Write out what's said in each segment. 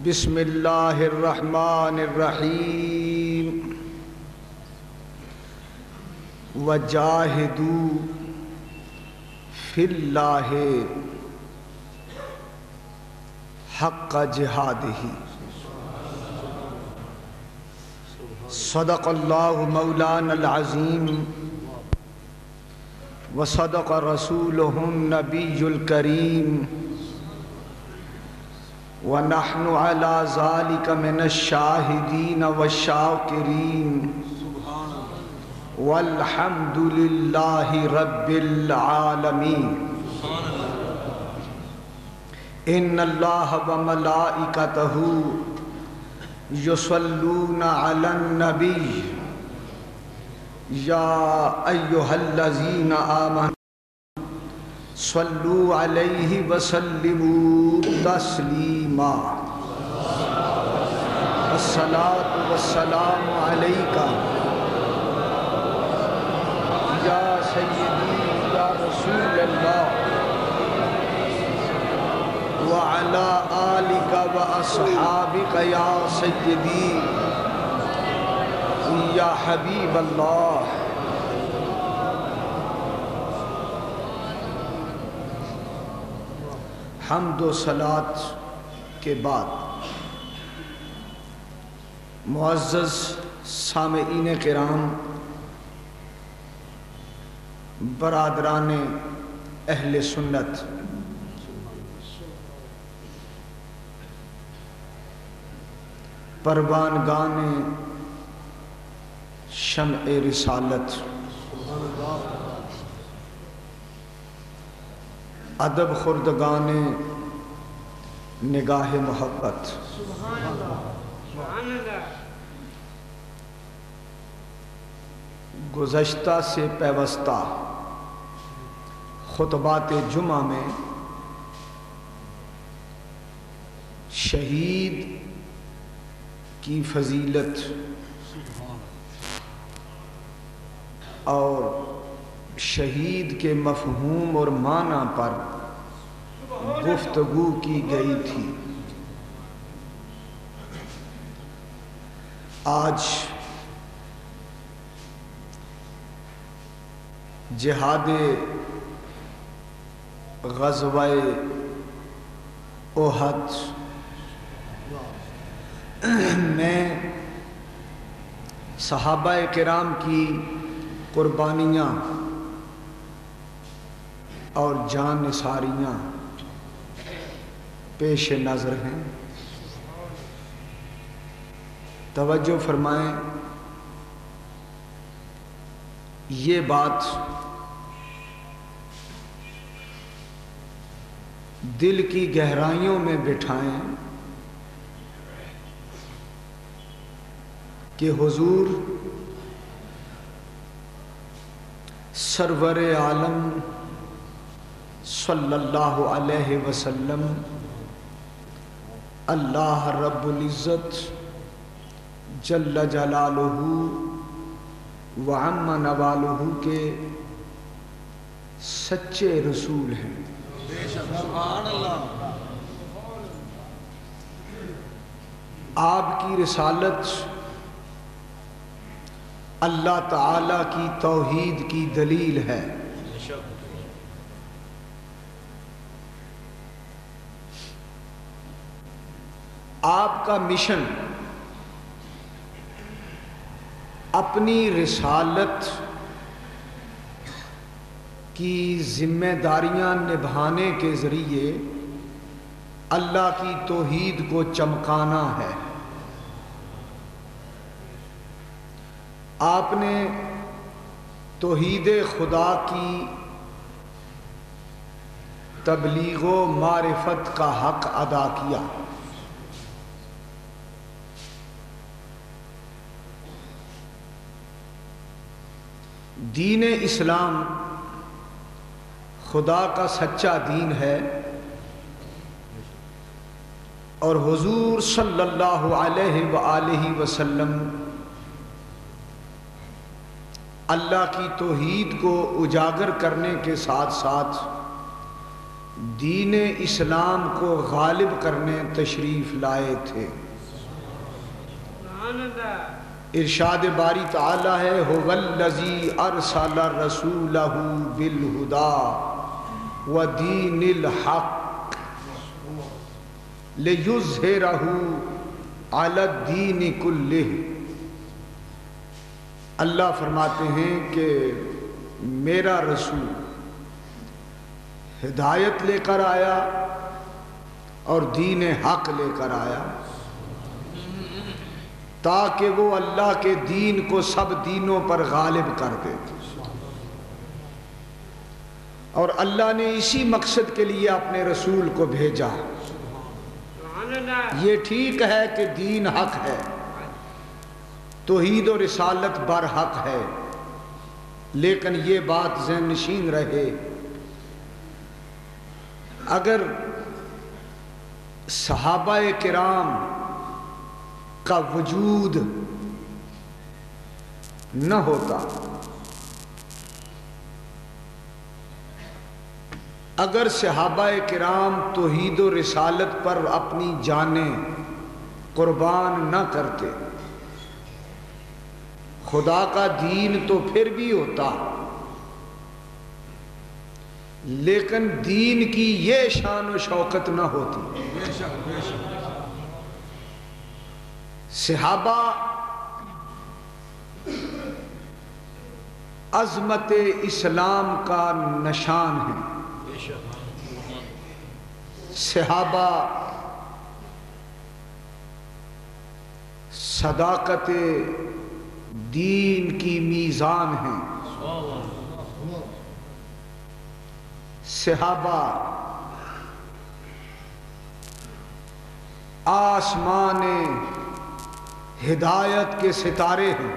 بسم اللہ الرحمن الرحیم وجاہدوا فی اللہ حق جہادہ صدق اللہ مولانا العظیم وصدق رسولہ النبی الکریم وَنَحْنُ عَلَى ذَلِكَ مِنَ الشَّاهِدِينَ وَالشَّاكِرِينَ وَالْحَمْدُ لِلَّهِ رَبِّ الْعَالَمِينَ إِنَّ اللَّهَ وَمَلَائِكَتَهُ يُصَلُّونَ عَلَى النَّبِيِّ يَا أَيُّهَا الَّذِينَ آمَنُوا صلوا علیہ وسلموا تسلیما الصلاة والسلام علیک یا سیدی یا رسول اللہ وعلی آلک واصحابک یا سیدی یا حبیب اللہ. حمد و صلات کے بعد معزز سامعین کرام، برادران اہل سنت، پروانگان شمع رسالت، ادب خوردگان نگاہ محبت، گزشتہ سے پیوستہ خطبات جمعہ میں شہید کی فضیلت اور شہید کے مفہوم اور معنی پر گفتگو کی گئی تھی. آج جہاد غزوہ احد میں صحابہ کرام کی قربانیاں اور جان نثاریاں پیش نظر ہیں. توجہ فرمائیں، یہ بات دل کی گہرائیوں میں بٹھائیں کہ حضور سرور عالم صلی اللہ علیہ وسلم اللہ رب العزت جل جلالہ وعم نوالہ کے سچے رسول ہیں. سبحان اللہ. آپ کی رسالت اللہ تعالی کی توحید کی دلیل ہے. آپ کا مشن اپنی رسالت کی ذمہ داریاں نبھانے کے ذریعے اللہ کی توحید کو چمکانا ہے. آپ نے توحید خدا کی تبلیغ و معرفت کا حق ادا کیا. دین اسلام خدا کا سچا دین ہے اور حضور صلی اللہ علیہ وآلہ وسلم اللہ کی توحید کو اجاگر کرنے کے ساتھ ساتھ دین اسلام کو غالب کرنے تشریف لائے تھے۔ ارشاد باری تعالی ہے هو الذی ارسل رسولہ بالہدی ودین الحق لیظہرہ علی الدین کلہ۔ اللہ فرماتے ہیں کہ میرا رسول ہدایت لے کر آیا اور دین حق لے کر آیا تاکہ وہ اللہ کے دین کو سب دینوں پر غالب کر دے، اور اللہ نے اسی مقصد کے لیے اپنے رسول کو بھیجا۔ یہ ٹھیک ہے کہ دین حق ہے، توحید و رسالت برحق ہے، لیکن یہ بات ذہن نشین رہے اگر صحابہ کرام کا وجود نہ ہوتا، اگر صحابہ کرام توحید و رسالت پر اپنی جانیں قربان نہ کرتے، خدا کا دین تو پھر بھی ہوتا، لیکن دین کی یہ شان و شوکت نہ ہوتی۔ صحابہ عظمت اسلام کا نشان ہیں، صحابہ صداقت دین کی میزان ہیں، صحابہ آسمان ہدایت کے ستارے ہیں،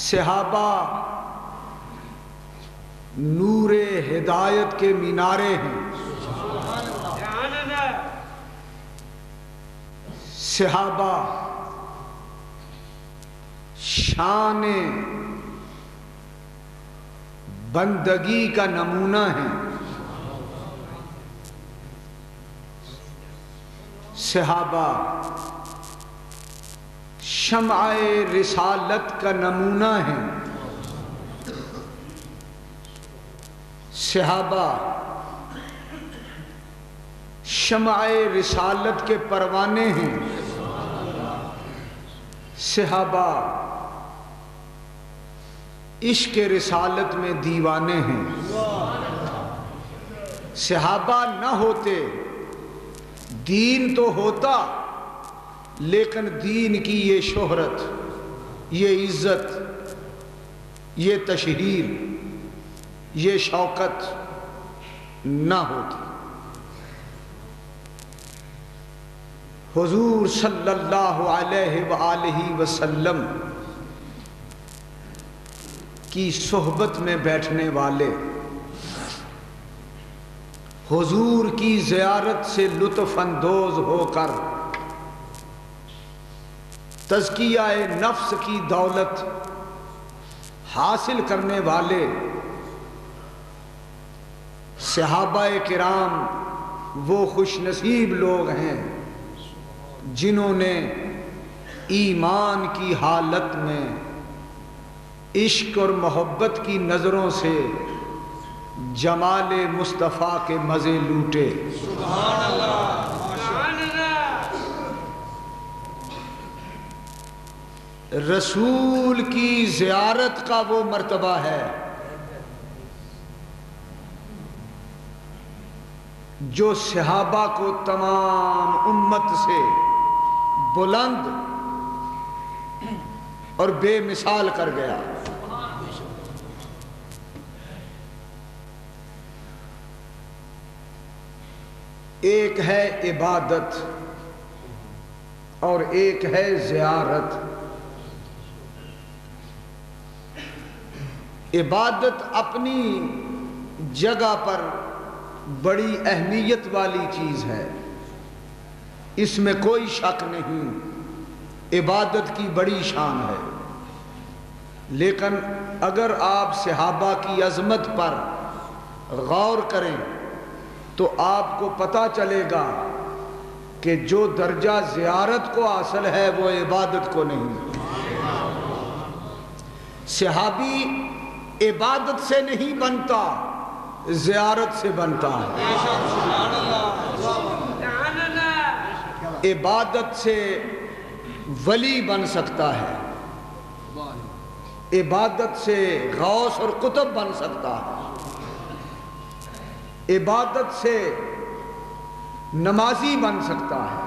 صحابہ نور ہدایت کے مینارے ہیں، صحابہ شان بندگی کا نمونہ ہیں، صحابہ شمع رسالت کا نمونہ ہیں، صحابہ شمع رسالت کے پروانے ہیں، صحابہ عشق رسالت میں دیوانے ہیں۔ صحابہ نہ ہوتے دین تو ہوتا، لیکن دین کی یہ شہرت، یہ عزت، یہ تشہیر، یہ شوکت نہ ہوتی۔ حضور صلی اللہ علیہ وآلہ وسلم کی صحبت میں بیٹھنے والے، حضور کی زیارت سے لطف اندوز ہو کر تزکیہ نفس کی دولت حاصل کرنے والے صحابہ کرام وہ خوش نصیب لوگ ہیں جنہوں نے ایمان کی حالت میں عشق اور محبت کی نظروں سے جمال مصطفیٰ کے مزے لوٹے۔ سبحان اللہ، رسول کی زیارت کا وہ مرتبہ ہے جو صحابہ کو تمام امت سے بلند اور بے مثال کر گیا۔ ایک ہے عبادت اور ایک ہے زیارت۔ عبادت اپنی جگہ پر بڑی اہمیت والی چیز ہے، اس میں کوئی شک نہیں، عبادت کی بڑی شان ہے، لیکن اگر آپ صحابہ کی عظمت پر غور کریں تو آپ کو پتہ چلے گا کہ جو درجہ زیارت کو حاصل ہے وہ عبادت کو نہیں۔ صحابی عبادت سے نہیں بنتا، زیارت سے بنتا ہے۔ عبادت سے ولی بن سکتا ہے، عبادت سے غوث اور قطب بن سکتا ہے، عبادت سے نمازی بن سکتا ہے،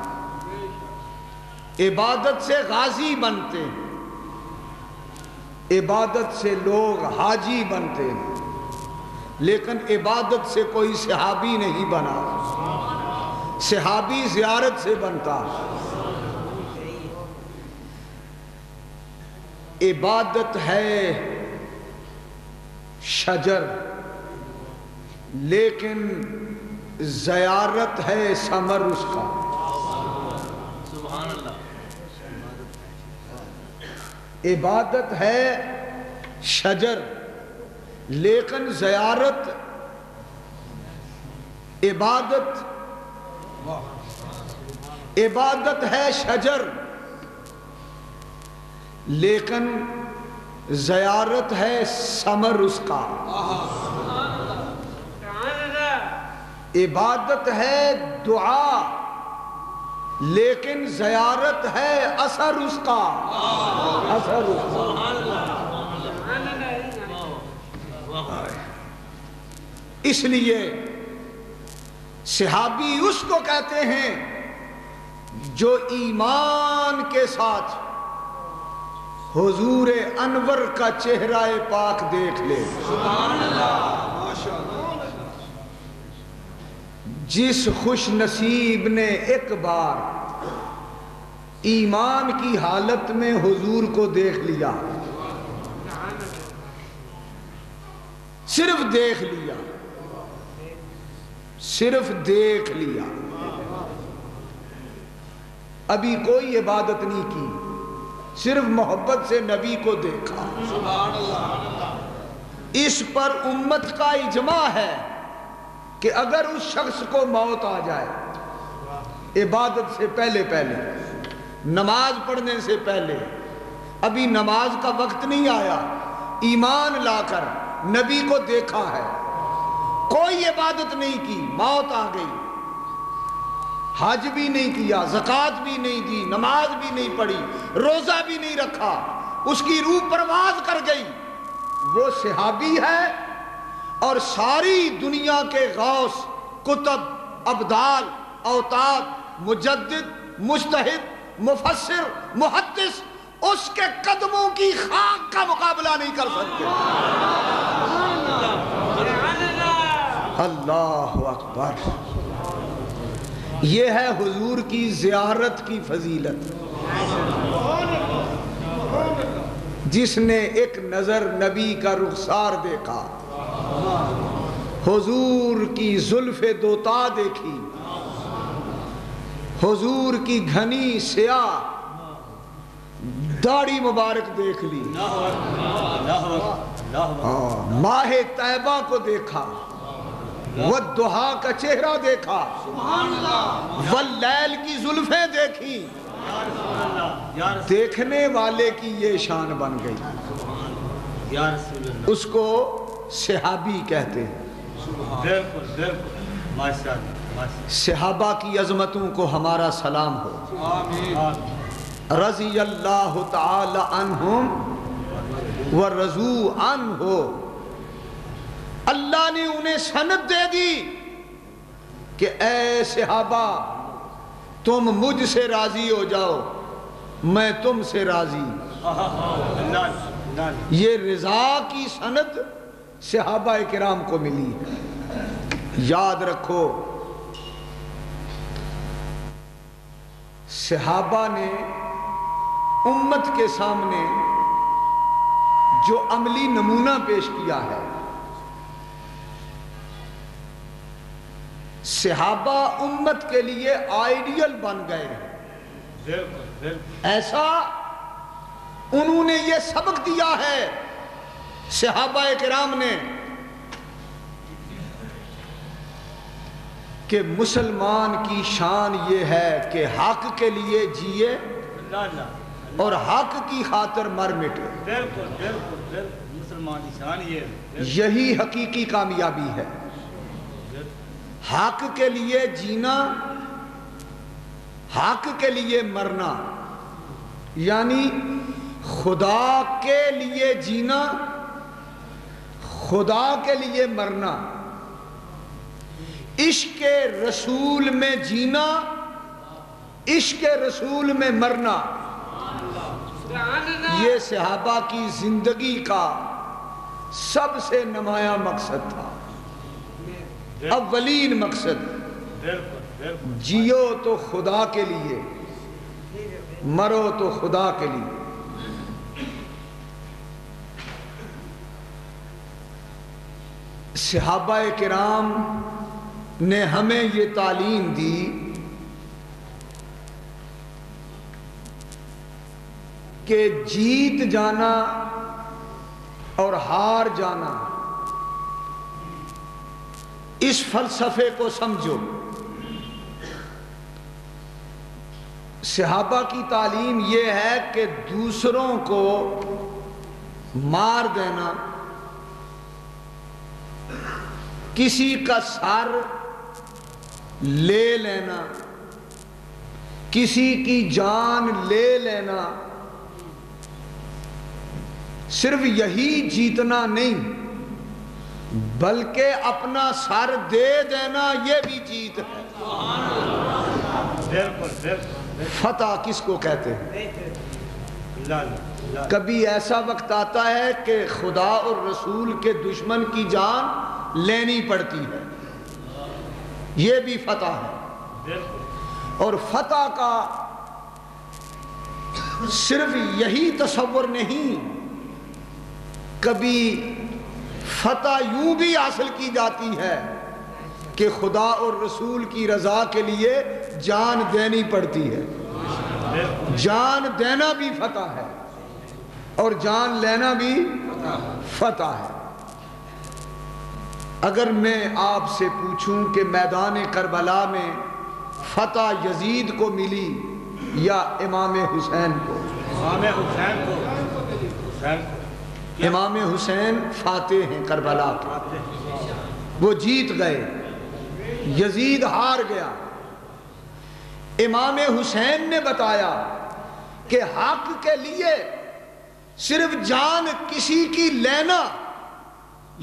عبادت سے غازی بنتے ہیں، عبادت سے لوگ حاجی بنتے ہیں، لیکن عبادت سے کوئی صحابی نہیں بنا۔ صحابی زیارت سے بنتا ہے۔ عبادت ہے شجر، لیکن زیارت ہے ثمر اس کا۔ سبحان اللہ۔ عبادت ہے شجر، لیکن زیارت عبادت ہے شجر، لیکن زیارت ہے ثمر اس کا۔ عبادت ہے دعا، لیکن زیارت ہے اثر اس کا۔ اثر اس کا۔ اس لیے صحابی اس کو کہتے ہیں جو ایمان کے ساتھ حضور انور کا چہرہ پاک دیکھ لے۔ سبحان اللہ، ماشاءاللہ۔ جس خوش نصیب نے ایک بار ایمان کی حالت میں حضور کو دیکھ لیا، صرف دیکھ لیا، صرف دیکھ لیا، ابھی کوئی عبادت نہیں کی، صرف محبت سے نبی کو دیکھا۔ سبحان اللہ۔ اس پر امت کا اجماع ہے کہ اگر اس شخص کو موت آ جائے عبادت سے پہلے نماز پڑھنے سے پہلے، ابھی نماز کا وقت نہیں آیا، ایمان لا کر نبی کو دیکھا ہے، کوئی عبادت نہیں کی، موت آ گئی، حج بھی نہیں کیا، زکوٰۃ بھی نہیں دی، نماز بھی نہیں پڑھی، روزہ بھی نہیں رکھا، اس کی روح پرواز کر گئی، وہ صحابی ہے اور ساری دنیا کے غوث، قطب، ابدال، اوتاد، مجدد، مجتہد، مفسر، محدث اس کے قدموں کی خاک کا مقابلہ نہیں کر سکتے۔ اللہ اکبر۔ یہ ہے حضور کی زیارت کی فضیلت۔ جس نے ایک نظر نبی کا رخسار دیکھا، حضور کی زلف دوتا دیکھی، حضور کی گھنی سیاہ داڑھی مبارک دیکھ لی، ماہ طیبہ کو دیکھا، والضحیٰ کا چہرہ دیکھا، واللیل کی زلفیں دیکھی، دیکھنے والے کی یہ شان بن گئی، اس کو صحابی کہتے ہیں۔ صحابہ کی عظمتوں کو ہمارا سلام ہو۔ رضی اللہ تعالی عنہم ورضوا عنہ، اللہ نے انہیں سند دے دی کہ اے صحابہ تم مجھ سے راضی ہو جاؤ، میں تم سے راضی۔ یہ رضا کی سند صحابہ کرام کو ملی ہے۔ یاد رکھو صحابہ نے امت کے سامنے جو عملی نمونہ پیش کیا ہے، صحابہ امت کے لیے آئیڈیل بن گئے ہیں۔ ایسا انہوں نے یہ سبق دیا ہے صحابہ کرام نے، کہ مسلمان کی شان یہ ہے کہ حق کے لیے جیے اور حق کی خاطر مر مٹے. بالکل بالکل بالکل مسلمان کی شان یہ ہے. یہی حقیقی کامیابی ہے. حق کے لیے جینا، حق کے لیے مرنا، یعنی خدا کے لیے جینا، خدا کے لیے مرنا، عشق رسول میں جینا، عشق رسول میں مرنا، یہ صحابہ کی زندگی کا سب سے نمایاں مقصد تھا، اولین مقصد. جیو تو خدا کے لیے، مرو تو خدا کے لیے. صحابہ کرام نے ہمیں یہ تعلیم دی کہ جیت جانا اور ہار جانا، اس فلسفے کو سمجھو. صحابہ کی تعلیم یہ ہے کہ دوسروں کو مار دینا، کسی کا سر لے لینا، کسی کی جان لے لینا، صرف یہی جیتنا نہیں بلکہ اپنا سر دے دینا یہ بھی جیت ہے. فتح کس کو کہتے ہیں؟ کبھی ایسا وقت آتا ہے کہ خدا اور رسول کے دشمن کی جان لینی پڑتی ہے، یہ بھی فتح ہے. اور فتح کا صرف یہی تصور نہیں، کبھی فتح یوں بھی حاصل کی جاتی ہے کہ خدا اور رسول کی رضا کے لیے جان دینی پڑتی ہے. جان دینا بھی فتح ہے اور جان لینا بھی فتح ہے. اگر میں آپ سے پوچھوں کہ میدان کربلا میں فتح یزید کو ملی یا امام حسین کو؟ امام حسین فاتح ہیں کربلا کے، وہ جیت گئے، یزید ہار گیا. امام حسین نے بتایا کہ حق کے لیے صرف جان کسی کی لینا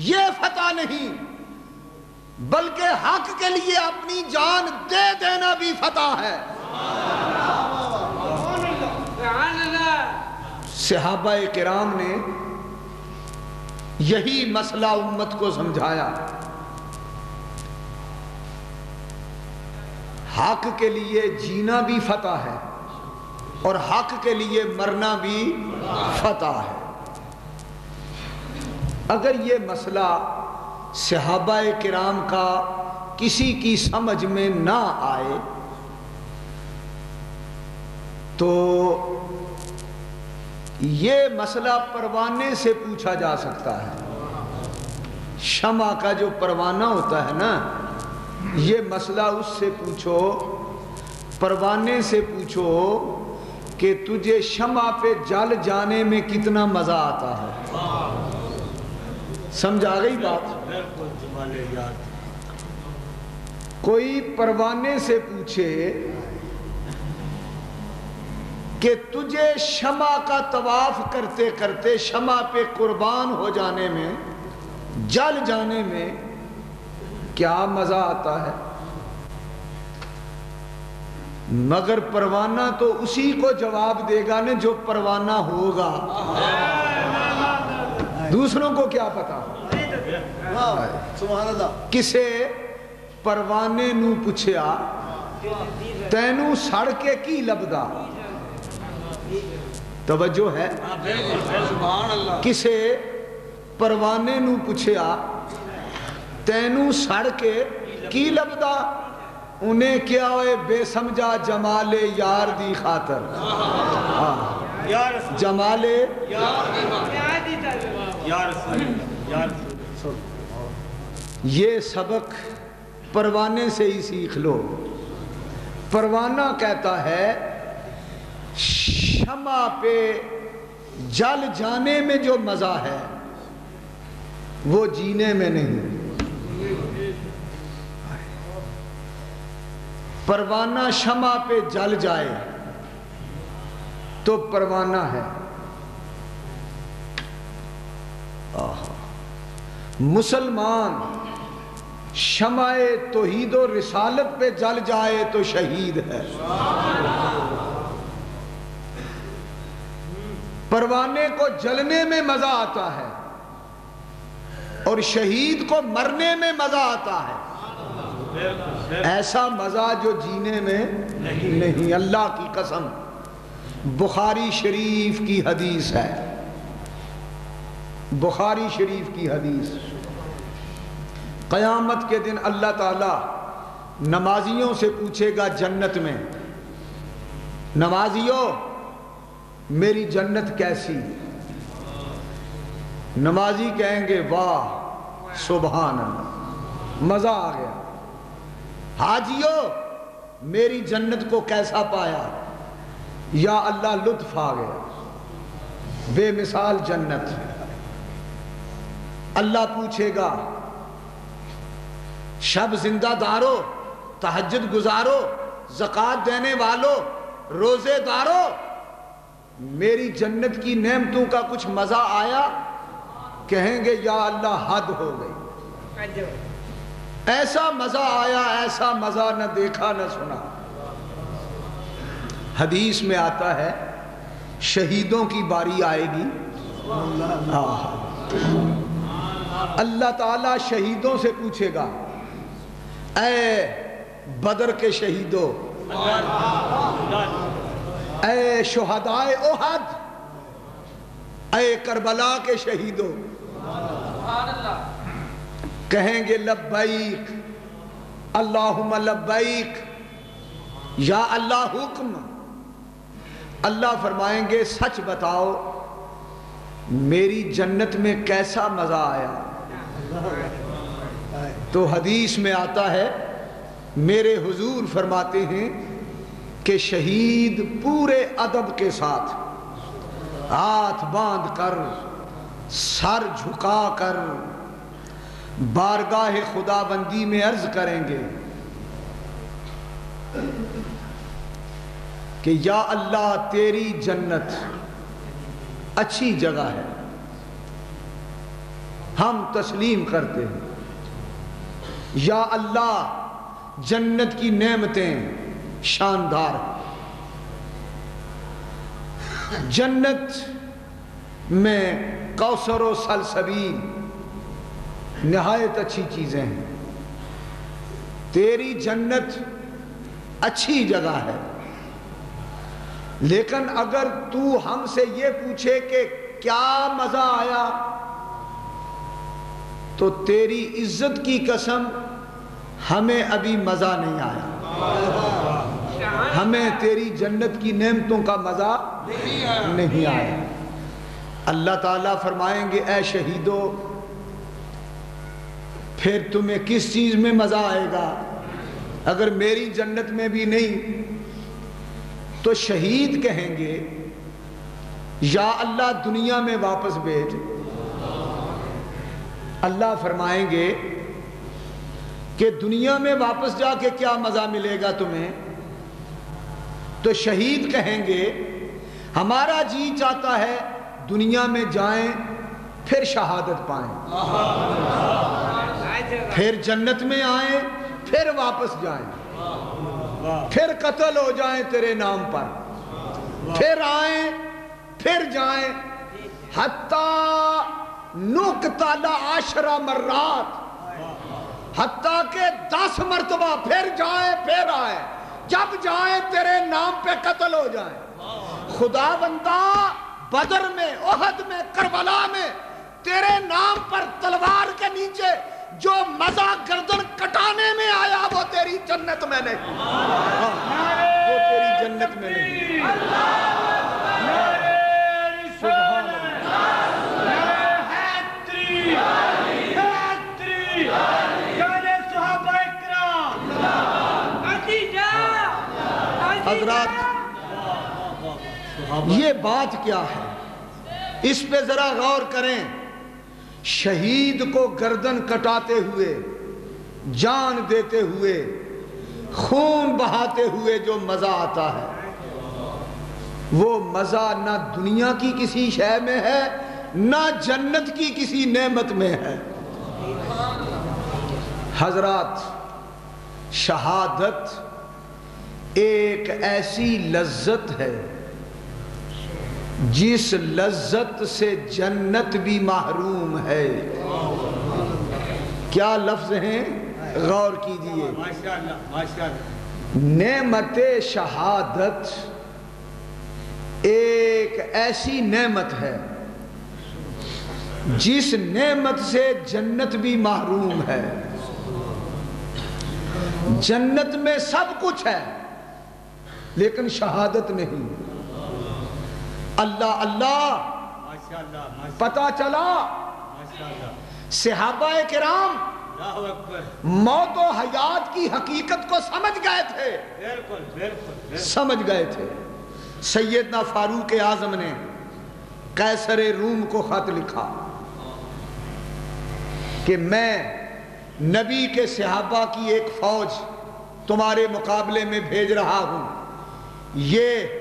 یہ فتح نہیں، بلکہ حق کے لیے اپنی جان دے دینا بھی فتح ہے. صحابہ کرام نے یہی مسئلہ امت کو سمجھایا. حق کے لیے جینا بھی فتح ہے اور حق کے لیے مرنا بھی فتح ہے. اگر یہ مسئلہ صحابہ کرام کا کسی کی سمجھ میں نہ آئے تو یہ مسئلہ پروانے سے پوچھا جا سکتا ہے. شمع کا جو پروانہ ہوتا ہے نا، یہ مسئلہ اس سے پوچھو، پروانے سے پوچھو کہ تجھے شمع پہ جل جانے میں کتنا مزہ آتا ہے. سمجھ آ گئی بات؟ کوئی پروانے سے پوچھے کہ تجھے شمع کا طواف کرتے کرتے شمع پہ قربان ہو جانے میں، جل جانے میں کیا مزہ آتا ہے، مگر پروانہ تو اسی کو جواب دے گا نا جو پروانہ ہوگا. دوسروں کو کیا پتا. سبحان اللہ. کسے پروانے نو پوچھیا تینوں سڑ کے کی لبدا؟ توجہ ہے. سبحان اللہ. کسے پروانے نو پوچھیا تینوں سڑ کے کی لبدا؟ انہیں کیا ہوئے بے سمجھا جمال یار دی خاطر. جمال یہ سبق پروانے سے ہی سیکھ لو۔ پروانہ کہتا ہے شمع پہ جل جانے میں جو مزہ ہے وہ جینے میں نہیں۔ پروانہ شمع پہ جل جائے تو پروانہ ہے۔ مسلمان شمع توحید و رسالت پہ جل جائے تو شہید ہے۔ پروانے کو جلنے میں مزہ آتا ہے اور شہید کو مرنے میں مزہ آتا ہے، ایسا مزہ جو جینے میں نہیں۔ اللہ کی قسم، بخاری شریف کی حدیث ہے، بخاری شریف کی حدیث، قیامت کے دن اللہ تعالی نمازیوں سے پوچھے گا جنت میں، نمازیوں میری جنت کیسی؟ نمازی کہیں گے واہ سبحان اللہ، مزہ آ گیا۔ حاجیوں میری جنت کو کیسا پایا؟ یا اللہ لطف آ گیا، بے مثال جنت۔ اللہ پوچھے گا شب زندہ دارو، تہجد گزارو، زکوٰۃ دینے والو، روزے دارو، میری جنت کی نعمتوں کا کچھ مزہ آیا؟ کہیں گے یا اللہ حد ہو گئی، ایسا مزہ آیا، ایسا مزہ نہ دیکھا نہ سنا۔ حدیث میں آتا ہے شہیدوں کی باری آئے گی، اللہ تعالیٰ شہیدوں سے پوچھے گا اے بدر کے شہیدوں، اے شہدائے احد، اے کربلا کے شہیدوں، کہیں گے لبیک اللہم لبیک، یا اللہ حکم۔ اللہ فرمائیں گے سچ بتاؤ میری جنت میں کیسا مزہ آیا؟ تو حدیث میں آتا ہے میرے حضور فرماتے ہیں کہ شہید پورے ادب کے ساتھ ہاتھ باندھ کر سر جھکا کر بارگاہ خدا بندی میں عرض کریں گے کہ یا اللہ تیری جنت اچھی جگہ ہے، ہم تسلیم کرتے ہیں۔ یا اللہ جنت کی نعمتیں شاندار ہیں، جنت میں کوثر و سلسبیل نہایت اچھی چیزیں ہیں، تیری جنت اچھی جگہ ہے۔ لیکن اگر تو ہم سے یہ پوچھے کہ کیا مزہ آیا، تو تیری عزت کی قسم ہمیں ابھی مزہ نہیں آیا، ہمیں تیری جنت کی نعمتوں کا مزہ نہیں آیا۔ اللہ تعالیٰ فرمائیں گے اے شہیدو پھر تمہیں کس چیز میں مزہ آئے گا؟ اگر میری جنت میں بھی نہیں تو شہید کہیں گے یا اللہ دنیا میں واپس بھیج۔ اللہ فرمائیں گے کہ دنیا میں واپس جا کے کیا مزہ ملے گا تمہیں؟ تو شہید کہیں گے ہمارا جی چاہتا ہے دنیا میں جائیں پھر شہادت پائیں، پھر جنت میں آئیں پھر واپس جائیں، پھر قتل ہو جائیں تیرے نام پر، پھر آئیں پھر جائیں، حتیٰ نقتل 10 مرات، حتیٰ کہ 10 مرتبہ پھر جائیں پھر آئیں، جب جائیں تیرے نام پہ قتل ہو جائیں۔ خدا بندہ بدر میں، احد میں، کربلا میں تیرے نام پر تلوار کے نیچے جو مزہ گردن کٹانے میں آیا وہ تیری جنت میں نہیں، وہ تیری جنت میں نہیں۔ سبحان اللہ۔ حضرات یہ بات کیا ہے؟ اس پہ ذرا غور کریں. شہید کو گردن کٹاتے ہوئے، جان دیتے ہوئے، خون بہاتے ہوئے جو مزہ آتا ہے، وہ مزہ نہ دنیا کی کسی شے میں ہے، نہ جنت کی کسی نعمت میں ہے. حضرات، شہادت ایک ایسی لذت ہے جس لذت سے جنت بھی محروم ہے. کیا لفظ ہیں؟ غور کیجئے. ماشاءاللہ ماشاءاللہ. نعمت شہادت ایک ایسی نعمت ہے جس نعمت سے جنت بھی محروم ہے. جنت میں سب کچھ ہے لیکن شہادت نہیں. اللہ اللہ پتا چلا صحابہ کرام موت و حیات کی حقیقت کو سمجھ گئے تھے. سمجھ گئے تھے. سیدنا فاروق اعظم نے قیصر روم کو خط لکھا کہ میں نبی کے صحابہ کی ایک فوج تمہارے مقابلے میں بھیج رہا ہوں. یہ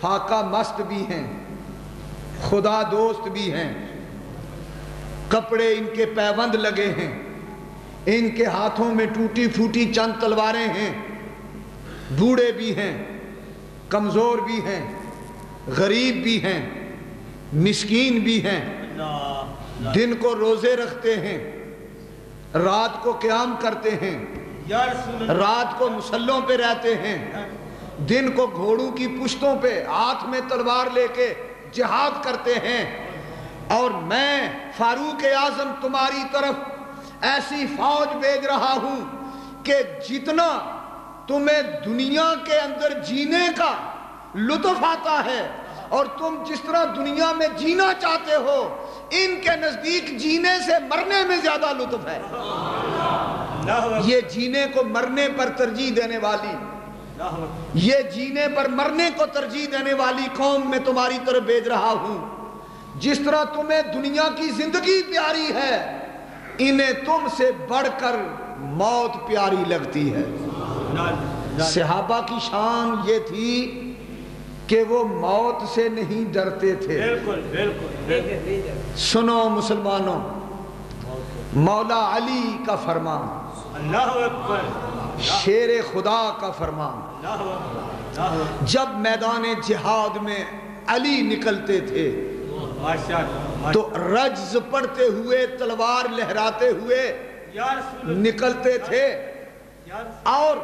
فاقہ مست بھی ہیں، خدا دوست بھی ہیں، کپڑے ان کے پیوند لگے ہیں، ان کے ہاتھوں میں ٹوٹی پھوٹی چند تلواریں ہیں، بوڑھے بھی ہیں، کمزور بھی ہیں، غریب بھی ہیں، مسکین بھی ہیں، دن کو روزے رکھتے ہیں، رات کو قیام کرتے ہیں، رات کو مصلوں پہ رہتے ہیں، دن کو گھوڑوں کی پشتوں پہ ہاتھ میں تلوار لے کے جہاد کرتے ہیں. اور میں فاروق اعظم تمہاری طرف ایسی فوج بھیج رہا ہوں کہ جتنا تمہیں دنیا کے اندر جینے کا لطف آتا ہے اور تم جس طرح دنیا میں جینا چاہتے ہو، ان کے نزدیک جینے سے مرنے میں زیادہ لطف ہے. یہ جینے کو مرنے پر ترجیح دینے والی، یہ جینے پر مرنے کو ترجیح دینے والی قوم میں تمہاری طرف بھیج رہا ہوں. جس طرح تمہیں دنیا کی زندگی پیاری ہے، انہیں تم سے بڑھ کر موت پیاری لگتی ہے. صحابہ کی شان یہ تھی کہ وہ موت سے نہیں ڈرتے تھے. سنو مسلمانوں، مولا علی کا فرمان، اللہ اکبر، شیر خدا کا فرمان. جب میدان جہاد میں علی نکلتے تھے تو رجز پڑھتے ہوئے، تلوار لہراتے ہوئے نکلتے تھے، اور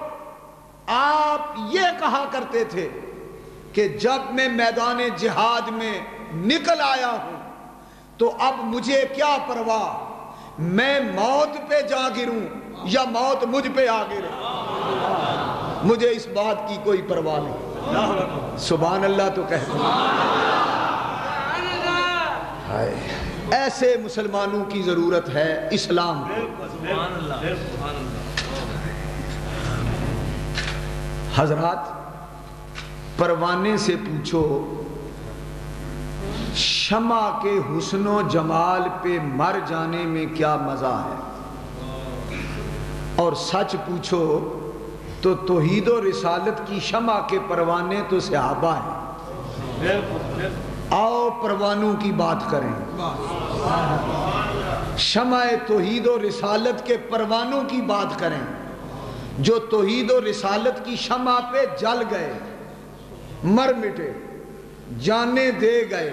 آپ یہ کہا کرتے تھے کہ جب میں میدان جہاد میں نکل آیا ہوں تو اب مجھے کیا پرواہ، میں موت پہ جا گروں یا موت مجھ پہ آ گرے، مجھے اس بات کی کوئی پرواہ نہیں. سبحان اللہ تو کہتے ہیں. ایسے مسلمانوں کی ضرورت ہے اسلام. حضرات، پروانے سے پوچھو شمع کے حسن و جمال پہ مر جانے میں کیا مزہ ہے، اور سچ پوچھو تو توحید و رسالت کی شمع کے پروانے تو صحابہ ہیں. آؤ پروانوں کی بات کریں. شمع توحید و رسالت کے پروانوں کی بات کریں جو توحید و رسالت کی شمع پہ جل گئے، مر مٹے، جانیں دے گئے،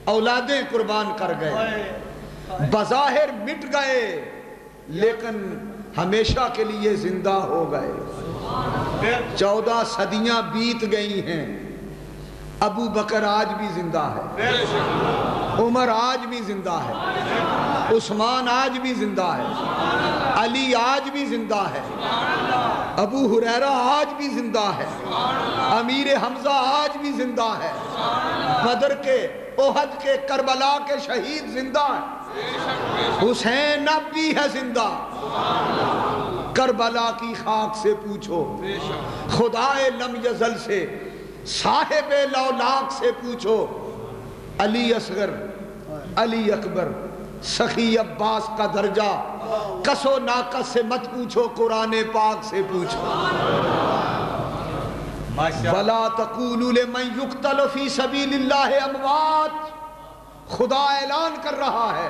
اولادیں قربان کر گئے، بظاہر مٹ گئے لیکن ہمیشہ کے لیے زندہ ہو گئے. 14 صدیاں بیت گئی ہیں، ابو بکر آج بھی زندہ ہے، عمر آج بھی زندہ ہے، عثمان آج بھی زندہ ہے، علی آج بھی زندہ ہے، ابو ہریرہ آج بھی زندہ ہے، امیر حمزہ آج بھی زندہ ہے، بدر کے، احد کے، کربلا کے شہید زندہ ہیں، حسین اب بھی ہے زندہ. کربلا کی خاک سے پوچھو، خدائے لم یزل سے، صاحب لولاک سے پوچھو، علی اصغر، علی اکبر، سخی عباس کا درجہ کس و ناقص سے مت پوچھو، قرآن پاک سے پوچھو۔ وَلَا تَقُولُوا لِمَنْ يُقْتَلُ فِي سَبِيلِ اللَّهِ أَمْوَاتٌ، خدا اعلان کر رہا ہے،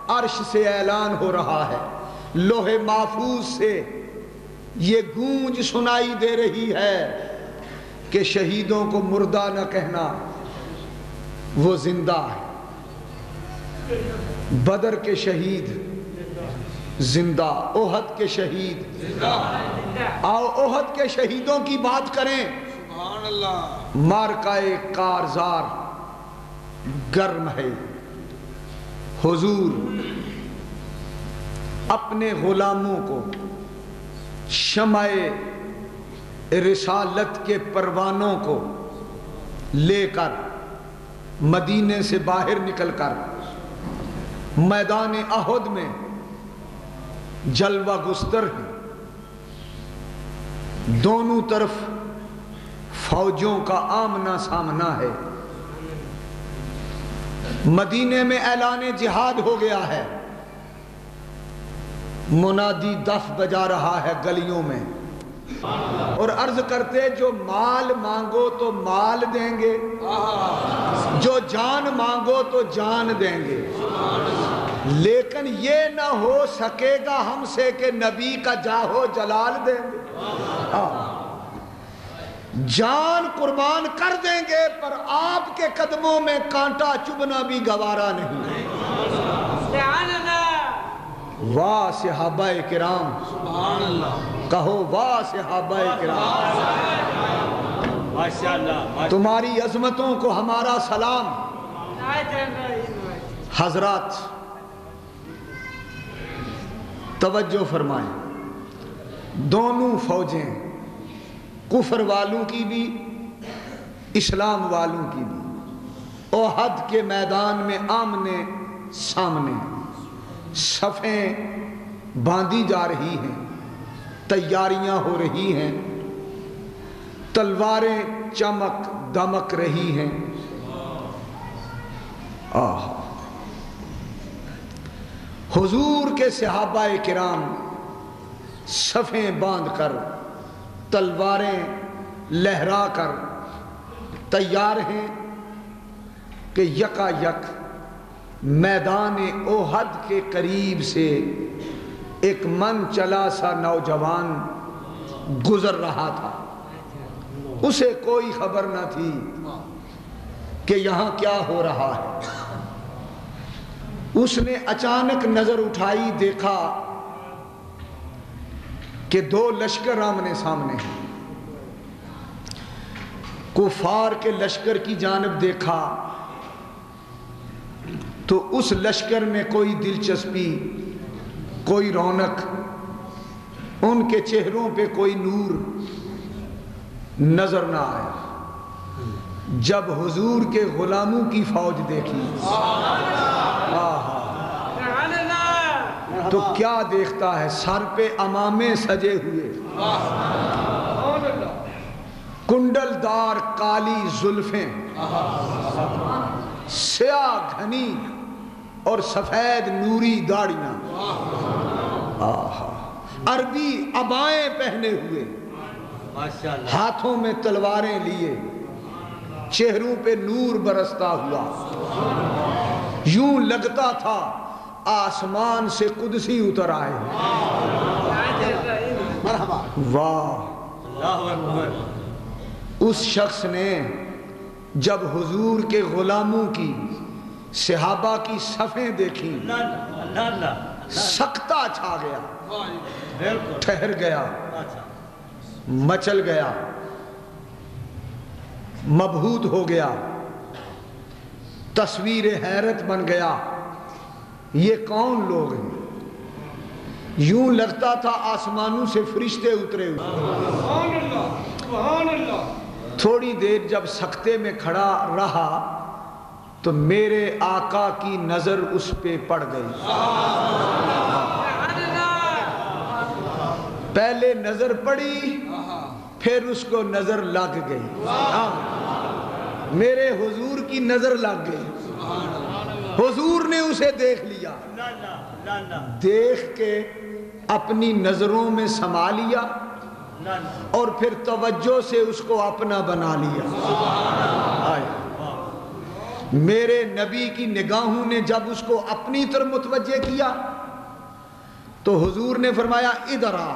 عرش سے اعلان ہو رہا ہے، لوح محفوظ سے یہ گونج سنائی دے رہی ہے کہ شہیدوں کو مردہ نہ کہنا، وہ زندہ ہے۔ بدر کے شہید زندہ، احد کے شہید، آؤ احد کے شہیدوں کی بات کریں۔ سبحان اللہ۔ مارکہ کارزار گرم ہے، حضور اپنے غلاموں کو شمع رسالت کے پروانوں کو لے کر مدینے سے باہر نکل کر میدان احد میں جلوہ گستر ہیں، دونوں طرف فوجوں کا آمنا سامنا ہے، مدینے میں اعلان جہاد ہو گیا ہے، منادی دف بجا رہا ہے گلیوں میں، اور عرض کرتے جو مال مانگو تو مال دیں گے، جو جان مانگو تو جان دیں گے، لیکن یہ نہ ہو سکے گا ہم سے کہ نبی کا جاہو جلال دیں گے۔ جان قربان کر دیں گے پر آپ کے قدموں میں کانٹا چبھنا بھی گوارا نہیں۔ واہ صحابہ کرام، سبحان اللہ۔ کہو واہ صحابہ کرام، ماشاءاللہ۔ تمہاری عظمتوں کو ہمارا سلام۔ حضرات توجہ فرمائیں، دونوں فوجیں کفر والوں کی بھی اسلام والوں کی بھی احد کے میدان میں آمنے سامنے صفیں باندھی جا رہی ہیں، تیاریاں ہو رہی ہیں، تلواریں چمک دمک رہی ہیں۔ حضور کے صحابہ کرام صفیں باندھ کر تلواریں لہرا کر تیار ہیں کہ یکا یک میدان احد کے قریب سے ایک من چلا سا نوجوان گزر رہا تھا، اسے کوئی خبر نہ تھی کہ یہاں کیا ہو رہا ہے۔ اس نے اچانک نظر اٹھائی، دیکھا کہ دو لشکر آمنے سامنے ہیں، کفار کے لشکر کی جانب دیکھا تو اس لشکر میں کوئی دلچسپی، کوئی رونق، ان کے چہروں پہ کوئی نور نظر نہ آیا۔ جب حضور کے غلاموں کی فوج دیکھی تو کیا دیکھتا ہے، سر پہ عمامے سجے ہوئے، کنڈل دار کالی زلفیں، سیاہ گھنی اور سفید نوری داڑیاں، عربی عبائیں پہنے ہوئے، ہاتھوں میں تلواریں لیے، چہروں پہ نور برستا ہوا، یوں لگتا تھا آسمان سے قدسی اتر آئے۔ واہ! اس شخص نے جب حضور کے غلاموں کی، صحابہ کی صفیں دیکھی، سکتہ چھا گیا، ٹھہر گیا، مچل گیا، مبہوت ہو گیا، تصویر حیرت بن گیا۔ یہ کون لوگ ہیں؟ یوں لگتا تھا آسمانوں سے فرشتے اترے ہوئے۔ تھوڑی دیر جب سکتے میں کھڑا رہا تو میرے آقا کی نظر اس پہ پڑ گئی۔ پہلے نظر پڑی پھر اس کو نظر لگ گئی. میرے حضور کی نظر لگ گئی. حضور نے اسے دیکھ لیا, دیکھ کے اپنی نظروں میں سما لیا اور پھر توجہ سے اس کو اپنا بنا لیا. میرے نبی کی نگاہوں نے جب اس کو اپنی طرف متوجہ کیا تو حضور نے فرمایا ادھر آ.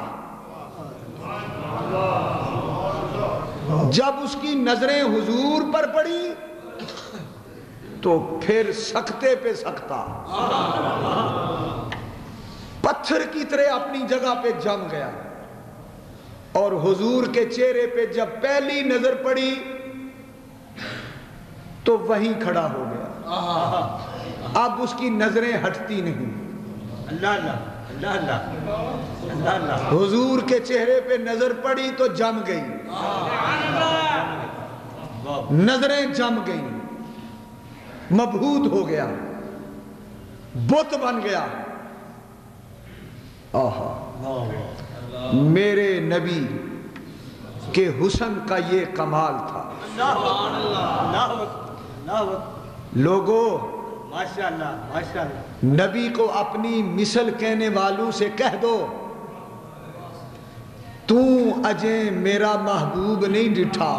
جب اس کی نظریں حضور پر پڑی تو پھر سکتے پہ سکتا, پتھر کی طرح اپنی جگہ پہ جم گیا. اور حضور کے چہرے پہ جب پہلی نظر پڑی تو وہیں کھڑا ہو گیا. اب اس کی نظریں ہٹتی نہیں. حضور کے چہرے پہ نظر پڑی تو جم گئی, نظریں جم گئیں, مبہوت ہو گیا, بت بن گیا. میرے نبی کے حسن کا یہ کمال تھا. لوگوں ماشاءاللہ ماشاءاللہ, نبی کو اپنی مثل کہنے والوں سے کہہ دو تو اجے میرا محبوب نہیں ڈٹھا.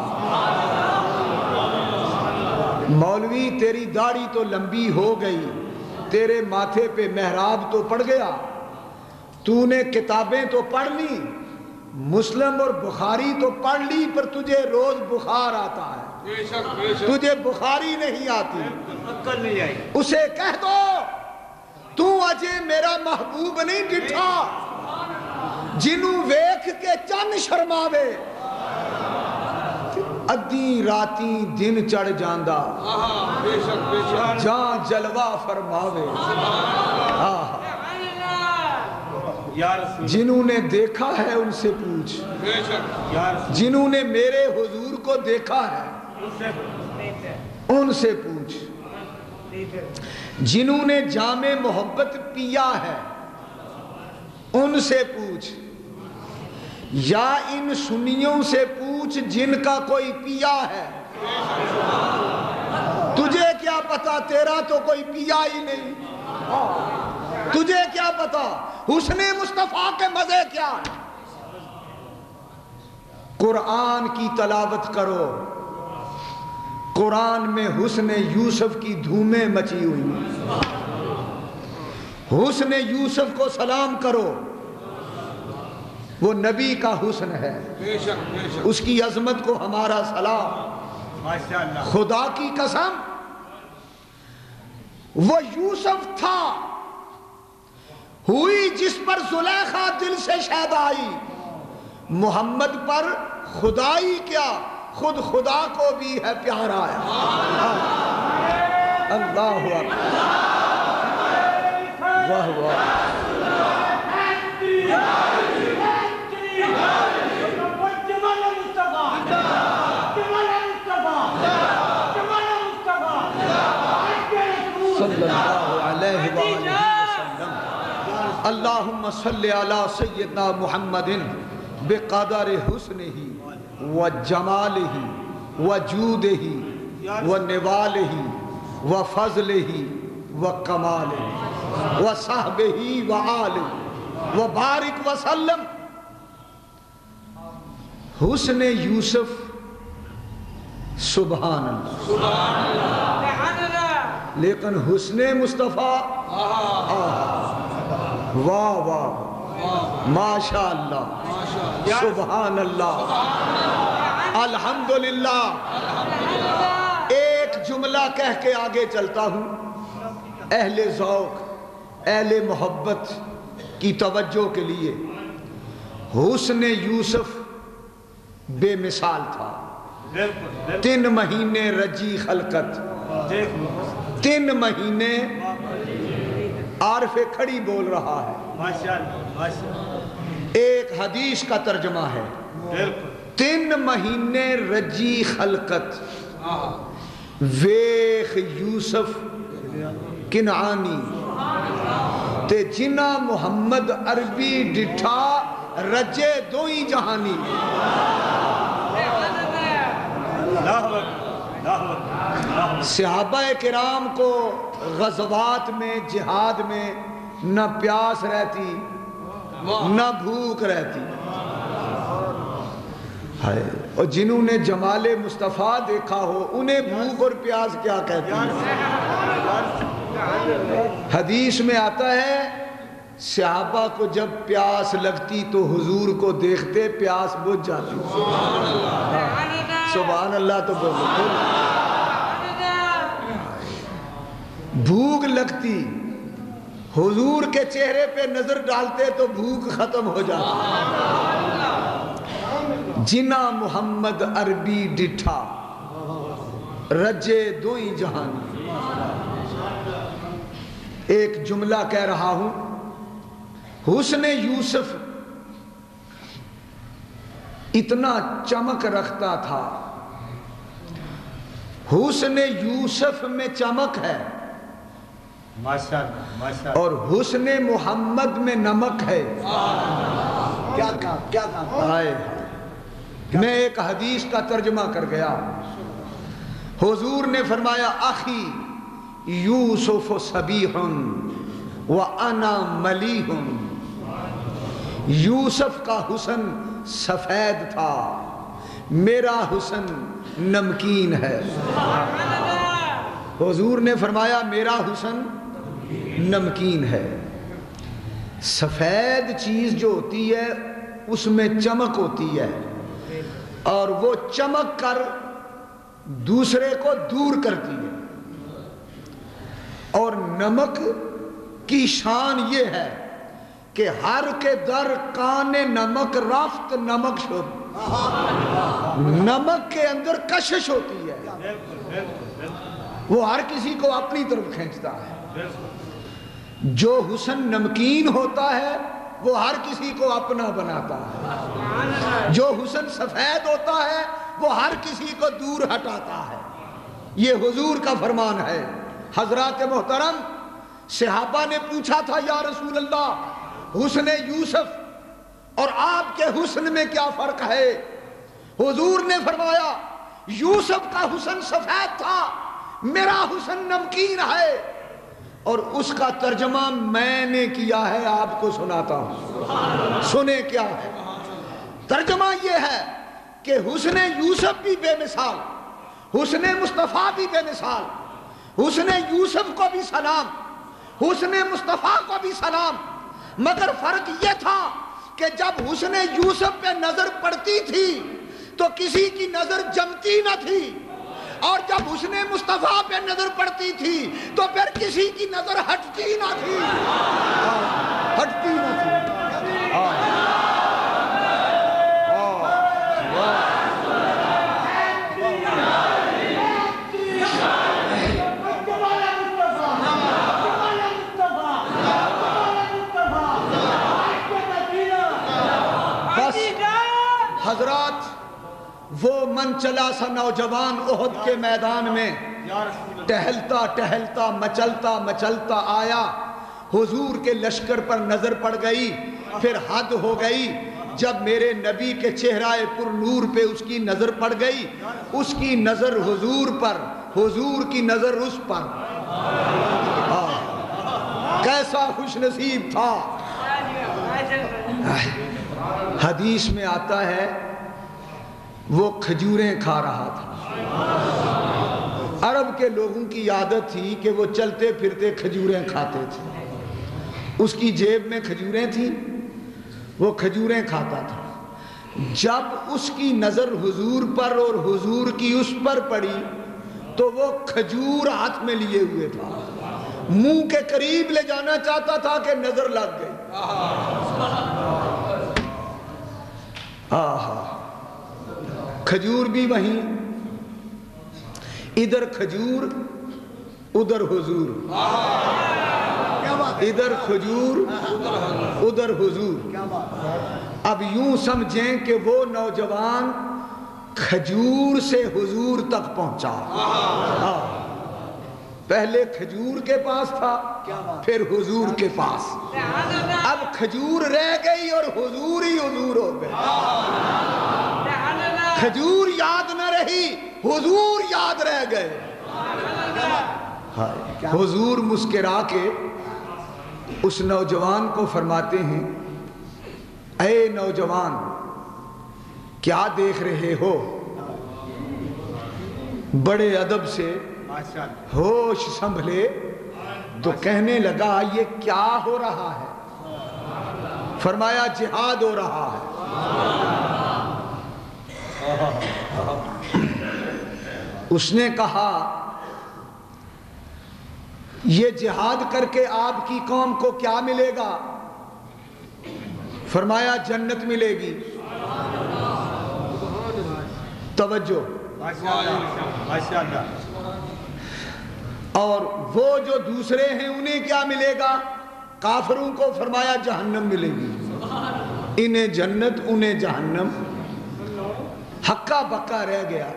مولوی تیری داڑھی تو لمبی ہو گئی, تیرے ماتھے پہ محراب تو پڑ گیا, تو نے کتابیں تو پڑھ لی, مسلم اور بخاری تو پڑھ لی, پر تجھے روز بخار آتا ہے, تجھے بخاری نہیں آتی. عقل نہیں آئی. اسے کہہ دو تو اجے میرا محبوب نہیں ڈٹھا, جنوں ویکھ کے چن شرماوے ادھی راتی دن چڑھ جاندہ جہاں جلوہ فرماوے. جنہوں نے دیکھا ہے ان سے پوچھ, جنہوں نے میرے حضور کو دیکھا ہے ان سے پوچھ, جنہوں نے جام محبت پیا ہے ان سے پوچھ, یا ان سنیوں سے پوچھ جن کا کوئی پیا ہے. تجھے کیا پتا, تیرا تو کوئی پیا ہی نہیں. تجھے کیا پتا حسن مصطفیٰ کے مزے کیا ہے. قرآن کی تلاوت کرو, قرآن میں حسن یوسف کی دھومیں مچی ہوئی. حسن یوسف کو سلام کرو, وہ نبی کا حسن ہے, اس کی عظمت کو ہمارا سلام. خدا کی قسم وہ یوسف تھا ہوئی جس پر زلیخا دل سے شیدا آئی, محمد پر خدائی کیا خود خدا کو بھی ہے پیارا ہے. اللہ اکبر, واہ واہ. صلی اللہ علیہ وآلہ وسلم. اللہم صلی علی سیدنا محمد بقدر حسنہ و جمالہ و جودہ و نوالہ و فضلہ و کمالہ و صحبہ و آلہ و بارک وسلم. حسن یوسف سبحان اللہ, لیکن حسن مصطفیٰ واہ واہ ماشاءاللہ سبحان اللہ الحمدللہ. ایک جملہ کہہ کے آگے چلتا ہوں. اہل ذوق اہل محبت کی توجہ کے لیے, حسن یوسف بے مثال تھا. 3 مہینے رجی خلقت, 3 مہینے عارف کھڑی بول رہا ہے. ایک حدیث کا ترجمہ ہے 3 مہینے رجی خلقت ویخ یوسف کنعانی تے جنہ محمد عربی ڈٹھا رجے دو ہی جہانی. صحابہ کرام کو غزوات میں جہاد میں نہ پیاس رہتی نہ بھوک رہتی. اور جنہوں نے جمال مصطفیٰ دیکھا ہو انہیں بھوک اور پیاس کیا کہتی ہے. حدیث میں آتا ہے صحابہ کو جب پیاس لگتی تو حضور کو دیکھتے پیاس بجھ جاتی. سبحان اللہ. تو بولو. بھوک لگتی حضور کے چہرے پہ نظر ڈالتے تو بھوک ختم ہو جاتی. جنا محمد عربی ڈٹھا رجے دو ہی جہانی. ایک جملہ کہہ رہا ہوں. حسن یوسف اتنا چمک رکھتا تھا. حسن یوسف میں چمک ہے اور حسن محمد میں نمک ہے. کیا کہا؟ میں ایک حدیث کا ترجمہ کر گیا. حضور نے فرمایا اخی یوسف صبیح وانا ملیح. یوسف کا حسن سفید تھا میرا حسن نمکین ہے. حضور نے فرمایا میرا حسن نمکین ہے. سفید چیز جو ہوتی ہے اس میں چمک ہوتی ہے اور وہ چمک کر دوسرے کو دور کرتی ہے. اور نمک کی شان یہ ہے کہ ہر کے در کان نمک رفت نمک شد. نمک کے اندر کشش ہوتی ہے وہ ہر کسی کو اپنی طرف کھینچتا ہے. جو حسن نمکین ہوتا ہے وہ ہر کسی کو اپنا بناتا ہے. جو حسن سفید ہوتا ہے وہ ہر کسی کو دور ہٹاتا ہے. یہ حضور کا فرمان ہے. حضرات محترم صحابہ نے پوچھا تھا یا رسول اللہ حسن یوسف اور آپ کے حسن میں کیا فرق ہے؟ حضور نے فرمایا یوسف کا حسن سفید تھا میرا حسن نمکین ہے. اور اس کا ترجمہ میں نے کیا ہے آپ کو سناتا ہوں. سنیں کیا ہے ترجمہ. یہ ہے کہ حسن یوسف بھی بے مثال حسن مصطفیٰ بھی بے مثال. حسن یوسف کو بھی سلام حسن مصطفیٰ کو بھی سلام. مگر فرق یہ تھا کہ جب حسن یوسف پہ نظر پڑتی تھی تو کسی کی نظر جمتی نہ تھی اور جب حسن مصطفیٰ پہ نظر پڑتی تھی تو پھر کسی کی نظر ہٹتی نہ تھی. ہٹتی نہ تھی. حضرات وہ من چلا سا نوجوان احد کے میدان میں ٹہلتا ٹہلتا مچلتا مچلتا آیا. حضور کے لشکر پر نظر پڑ گئی پھر حد ہو گئی. جب میرے نبی کے چہرہ پر نور پہ اس کی نظر پڑ گئی اس کی نظر حضور پر حضور کی نظر اس پر. کیسا خوش نصیب تھا. حدیث میں آتا ہے وہ کھجوریں کھا رہا تھا. عرب کے لوگوں کی عادت تھی کہ وہ چلتے پھرتے کھجوریں کھاتے تھے. اس کی جیب میں کھجوریں تھیں وہ کھجوریں کھاتا تھا. جب اس کی نظر حضور پر اور حضور کی اس پر پڑی تو وہ کھجور ہاتھ میں لیے ہوئے تھا. منہ کے قریب لے جانا چاہتا تھا کہ نظر لگ گئی. کھجور بھی وہیں ادھر کھجور ادھر حضور. ادھر کھجور ادھر حضور. اب یوں سمجھیں کہ وہ نوجوان کھجور سے حضور تک پہنچا. پہلے کھجور کے پاس تھا پھر حضور کے پاس، اب کھجور رہ گئی اور حضور ہی حضور ہو گئے۔ کھجور یاد نہ رہی، حضور یاد رہ گئے۔ حضور مسکرا کے اس نوجوان کو فرماتے ہیں، اے نوجوان کیا دیکھ رہے ہو؟ بڑے ادب سے ہوش سنبھلے تو کہنے لگا یہ کیا ہو رہا ہے؟ فرمایا جہاد ہو رہا ہے۔ اس نے کہا یہ جہاد کر کے آپ کی قوم کو کیا ملے گا؟ فرمایا جنت ملے گی۔ توجہ، اور وہ جو دوسرے ہیں انہیں کیا ملے گا؟ کافروں کو فرمایا جہنم ملے گی، انہیں جنت انہیں جہنم۔ ہکا بکا رہ گیا،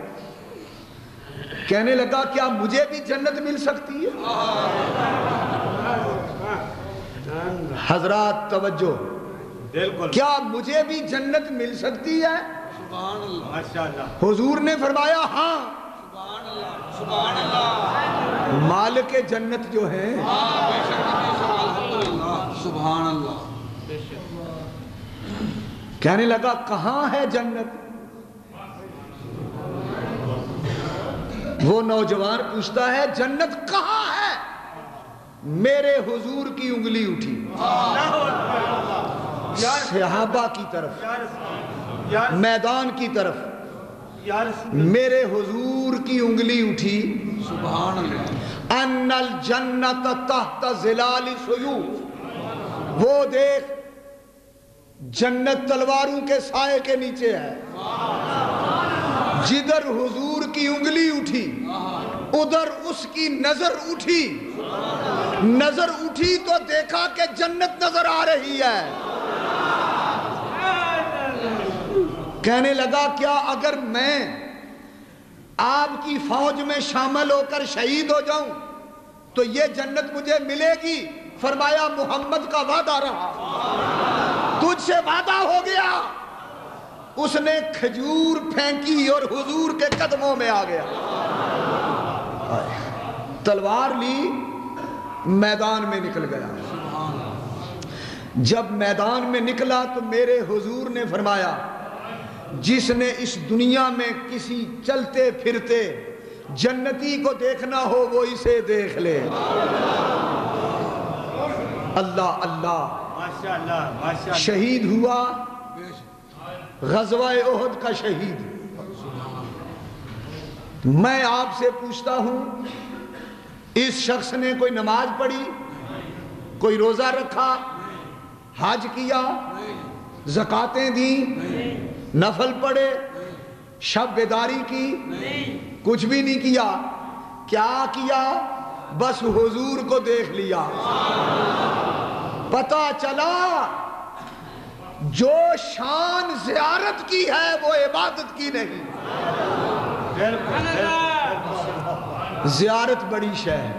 کہنے لگا کیا مجھے بھی جنت مل سکتی ہے؟ حضرات توجہ، کیا مجھے بھی جنت مل سکتی ہے؟ حضور نے فرمایا ہاں، مالک جنت جو ہے سبحان اللہ۔ کہنے لگا کہاں ہے جنت؟ وہ نوجوان پوچھتا ہے جنت کہاں ہے؟ میرے حضور کی انگلی اٹھی صحابہ کی طرف، میدان کی طرف، میرے حضور کی انگلی اٹھی، سبحان اللہ، ان الجنت تحت ظلال السیوف، وہ دیکھ جنت تلواروں کے سائے کے نیچے ہے۔ جدھر حضور کی انگلی اٹھی ادھر اس کی نظر اٹھی، نظر اٹھی تو دیکھا کہ جنت نظر آ رہی ہے۔ کہنے لگا کیا اگر میں آپ کی فوج میں شامل ہو کر شہید ہو جاؤں تو یہ جنت مجھے ملے گی؟ فرمایا محمد کا وعدہ رہا، تجھ سے وعدہ ہو گیا۔ اس نے کھجور پھینکی اور حضور کے قدموں میں آ گیا، تلوار لی، میدان میں نکل گیا۔ جب میدان میں نکلا تو میرے حضور نے فرمایا جس نے اس دنیا میں کسی چلتے پھرتے جنتی کو دیکھنا ہو وہ اسے دیکھ لے۔ اللہ اللہ، شہید ہوا، غزوہ احد کا شہید۔ میں آپ سے پوچھتا ہوں اس شخص نے کوئی نماز پڑھی، کوئی روزہ رکھا، حج کیا، زکاتیں دیں، نفل پڑھے، شب بیداری کی؟ کچھ بھی نہیں کیا۔ کیا کیا؟ بس حضور کو دیکھ لیا۔ پتہ چلا جو شان زیارت کی ہے وہ عبادت کی نہیں۔ زیارت بڑی شے ہے،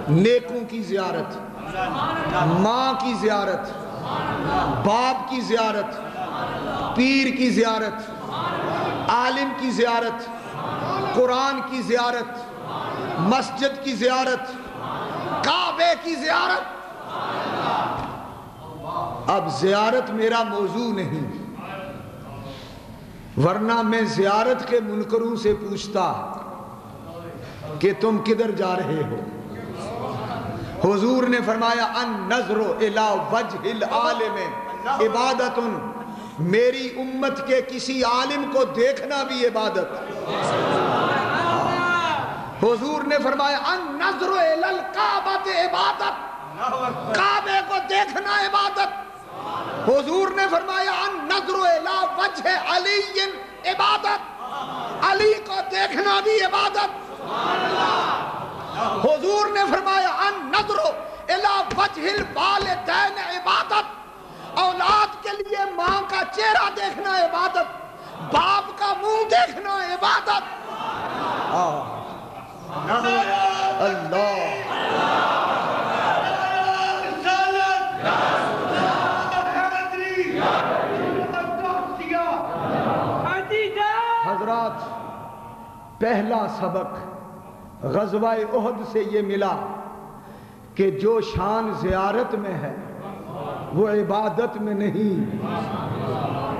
نیکوں کی زیارت، ماں کی زیارت، باپ کی زیارت، پیر کی زیارت، عالم کی زیارت، قرآن کی زیارت، مسجد کی زیارت، کعبے کی زیارت۔ اب زیارت میرا موضوع نہیں، ورنہ میں زیارت کے منکروں سے پوچھتا کہ تم کدھر جا رہے ہو؟ حضور نے فرمایا ان نظر الی وجہ العالم عبادت، میری امت کے کسی عالم کو دیکھنا بھی عبادت۔ حضور نے فرمایا ان نظر الی الکعبۃ عبادت، کعبے کو دیکھنا عبادت۔ حضور نے فرمایا ان نظر الی وجہ علی عبادت، علی کو دیکھنا بھی عبادت۔ حضور نے فرمایا ان نظر الی وجہ الوالدین عبادت، اولاد کے لیے ماں کا چہرہ دیکھنا عبادت، باپ کا منہ دیکھنا عبادت۔ پہلا سبق غزوہ احد سے یہ ملا کہ جو شان زیارت میں ہے وہ عبادت میں نہیں،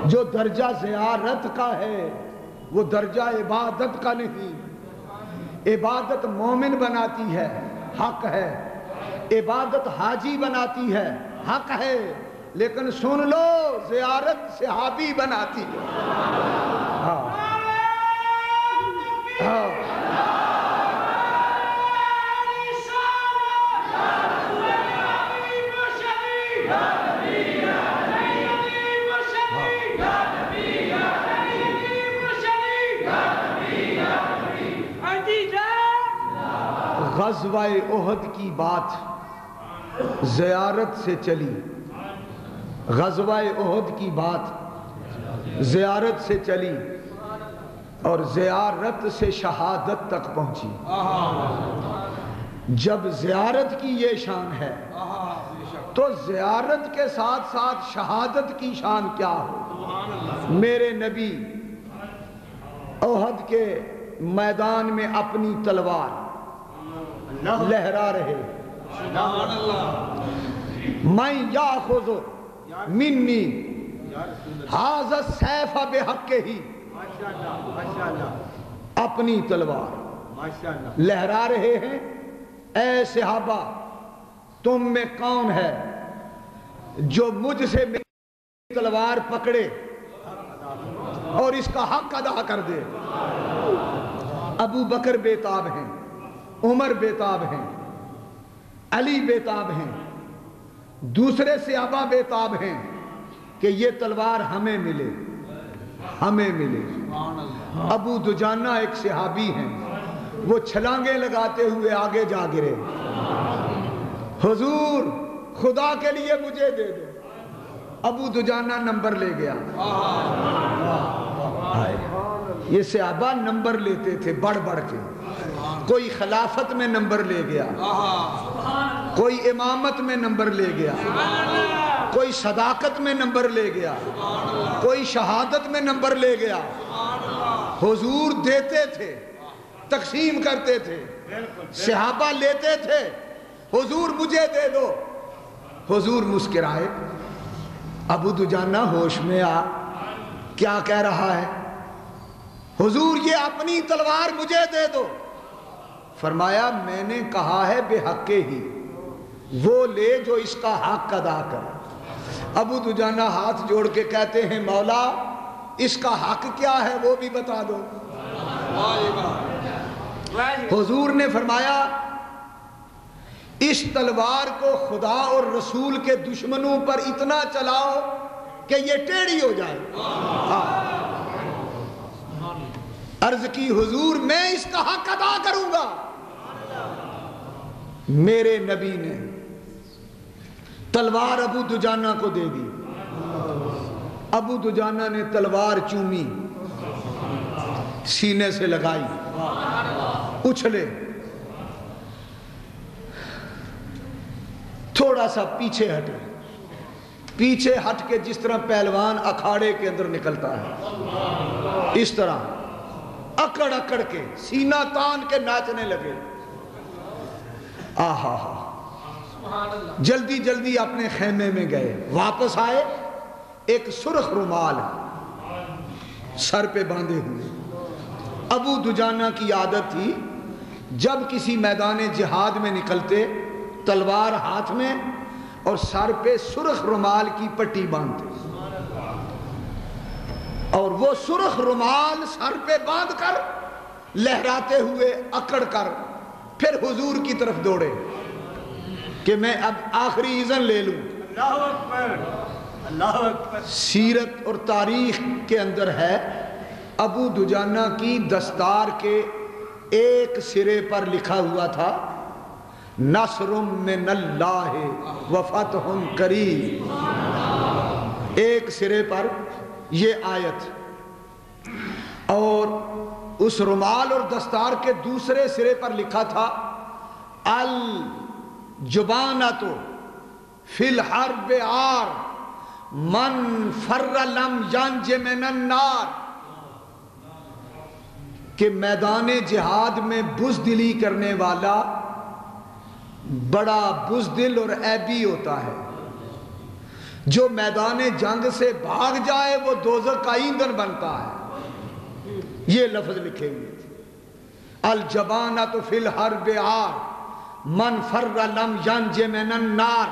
جو درجہ زیارت کا ہے وہ درجہ عبادت کا نہیں۔ عبادت مومن بناتی ہے، حق ہے، عبادت حاجی بناتی ہے، حق ہے، لیکن سن لو زیارت صحابی بناتی ہے۔ غزوہ احد کی بات زیارت سے چلی، غزوہ احد کی بات زیارت سے چلی اور زیارت سے شہادت تک پہنچی۔ جب زیارت کی یہ شان ہے تو زیارت کے ساتھ ساتھ شہادت کی شان کیا ہو۔ میرے نبی احد کے میدان میں اپنی تلوار لہرا رہے، میں یاخذ منی ھذا السیف بحقہ، اپنی تلوار لہرا رہے ہیں۔ اے صحابہ تم میں کون ہے جو مجھ سے میری تلوار پکڑے اور اس کا حق ادا کر دے۔ ابو بکر بےتاب ہیں، عمر بےتاب ہیں، علی بےتاب ہیں، دوسرے صحابہ بےتاب ہیں کہ یہ تلوار ہمیں ملے، ہمیں ملے۔ ابو دجانہ ایک صحابی ہیں، وہ چھلانگیں لگاتے ہوئے آگے جا گرے، حضور خدا کے لیے مجھے دے دو۔ ابو دجانہ نمبر لے گیا۔ یہ صحابہ نمبر لیتے تھے بڑھ بڑھ کے، کوئی خلافت میں نمبر لے گیا، کوئی امامت میں نمبر لے گیا، کوئی صداقت میں نمبر لے گیا، کوئی شہادت میں نمبر لے گیا۔ حضور دیتے تھے، تقسیم کرتے تھے، صحابہ لیتے تھے، حضور مجھے دے دو۔ حضور مسکرائے، ابو دجانہ ہوش میں آ، کیا کہہ رہا ہے؟ حضور یہ اپنی تلوار مجھے دے دو۔ فرمایا میں نے کہا ہے بے حق ہی، وہ لے جو اس کا حق ادا کر۔ ابو دجانہ ہاتھ جوڑ کے کہتے ہیں مولا اس کا حق کیا ہے وہ بھی بتا دو۔ حضور نے فرمایا اس تلوار کو خدا اور رسول کے دشمنوں پر اتنا چلاؤ کہ یہ ٹیڑھی ہو جائے۔ عرض کی حضور میں اس کا حق ادا کروں گا۔ میرے نبی نے تلوار ابو دجانہ کو دے دی، ابو دجانہ نے تلوار چومی، سینے سے لگائی، اچھلے، تھوڑا سا پیچھے ہٹے، پیچھے ہٹ کے جس طرح پہلوان اکھاڑے کے اندر نکلتا ہے اس طرح اکڑ اکڑ کے سینہ تان کے ناچنے لگے۔ آہا جلدی جلدی اپنے خیمے میں گئے، واپس آئے، ایک سرخ رومال سر پہ باندھے ہوئے۔ ابو دجانہ کی عادت تھی جب کسی میدان جہاد میں نکلتے تلوار ہاتھ میں اور سر پہ سرخ رومال کی پٹی باندھتے، اور وہ سرخ رومال سر پہ باندھ کر لہراتے ہوئے اکڑ کر پھر حضور کی طرف دوڑے کہ میں اب آخری اذن لے لوں۔ اللہ اکبر، اللہ اکبر۔ سیرت اور تاریخ کے اندر ہے ابو دجانہ کی دستار کے ایک سرے پر لکھا ہوا تھا نصر من اللہ و فتح قریب، ایک سرے پر یہ آیت، اور اس رومال اور دستار کے دوسرے سرے پر لکھا تھا الجبانۃ فی الحرب عار من فر لم ینج من النار۔ کہ میدان جہاد میں بزدلی کرنے والا بڑا بزدل اور عیبی ہوتا ہے. جو میدان جنگ سے بھاگ جائے وہ دوزخ کا ایندھن بنتا ہے. یہ لفظ لکھے ہوئے تھے. الجبانۃ فی الحرب عار من فر لم ینج من النار.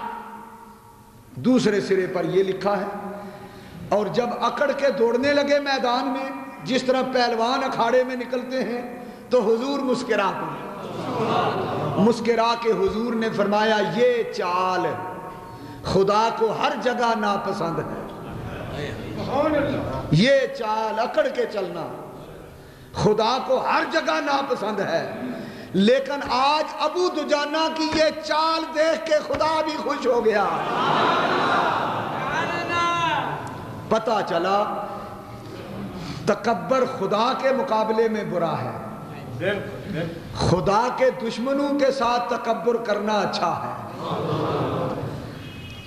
دوسرے سرے پر یہ لکھا ہے. اور جب اکڑ کے دوڑنے لگے میدان میں جس طرح پہلوان اکھاڑے میں نکلتے ہیں تو حضور مسکرا پڑے. مسکرا کے حضور نے فرمایا یہ چال خدا کو ہر جگہ ناپسند ہے. یہ چال اکڑ کے چلنا خدا کو ہر جگہ ناپسند ہے. لیکن آج ابو دجانہ کی یہ چال دیکھ کے خدا بھی خوش ہو گیا. پتہ چلا تکبر خدا کے مقابلے میں برا ہے. خدا کے دشمنوں کے ساتھ تکبر کرنا اچھا ہے.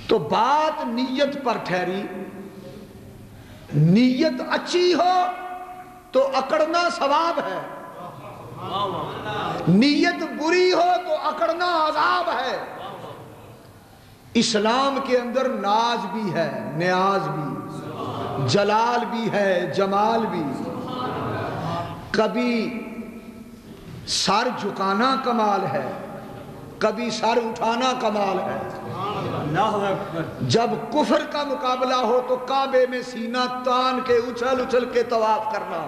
تو بات نیت پر ٹھہری. نیت اچھی ہو تو اکڑنا ثواب ہے. نیت بری ہو تو اکڑنا عذاب ہے. اسلام کے اندر ناز بھی ہے, نیاز بھی, جلال بھی ہے, جمال بھی. کبھی سر جھکانا کمال ہے, کبھی سر اٹھانا کمال ہے. جب کفر کا مقابلہ ہو تو کعبے میں سینہ تان کے اچھل اچھل کے طواف کرنا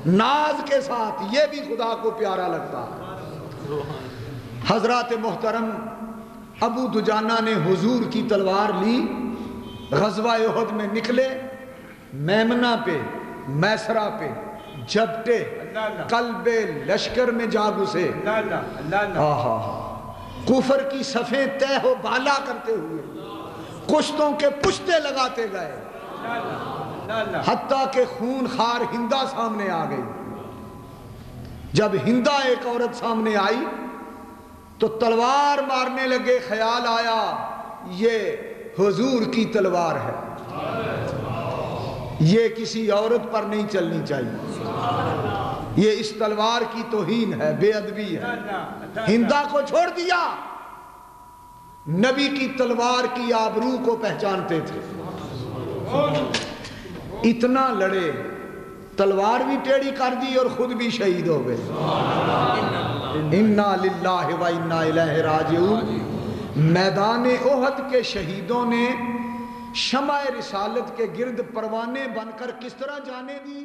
ناز کے ساتھ, یہ بھی خدا کو پیارا لگتا ہے. حضرات محترم, ابو دجانہ نے حضور کی تلوار لی, غزوہ احد میں نکلے, میمنہ پہ میسرہ پہ جھپٹے, قلب لشکر میں جا گھسے. کفر کی صفیں طے ہو بالا کرتے ہوئے کشتوں کے پشتے لگاتے گئے حتیٰ کہ خون خار ہندہ سامنے آ گئی. جب ہندہ ایک عورت سامنے آئی تو تلوار مارنے لگے. خیال آیا یہ حضور کی تلوار ہے, یہ کسی عورت پر نہیں چلنی چاہیے, یہ اس تلوار کی توہین ہے, بے ادبی ہے. ہندہ کو چھوڑ دیا. نبی کی تلوار کی آبرو کو پہچانتے تھے. اتنا لڑے, تلوار بھی ٹیڑھی کر دی اور خود بھی شہید ہو گئے. انا للہ و انا الیہ راجعون. میدان احد کے شہیدوں نے شمع رسالت کے گرد پروانے بن کر کس طرح جانے دی.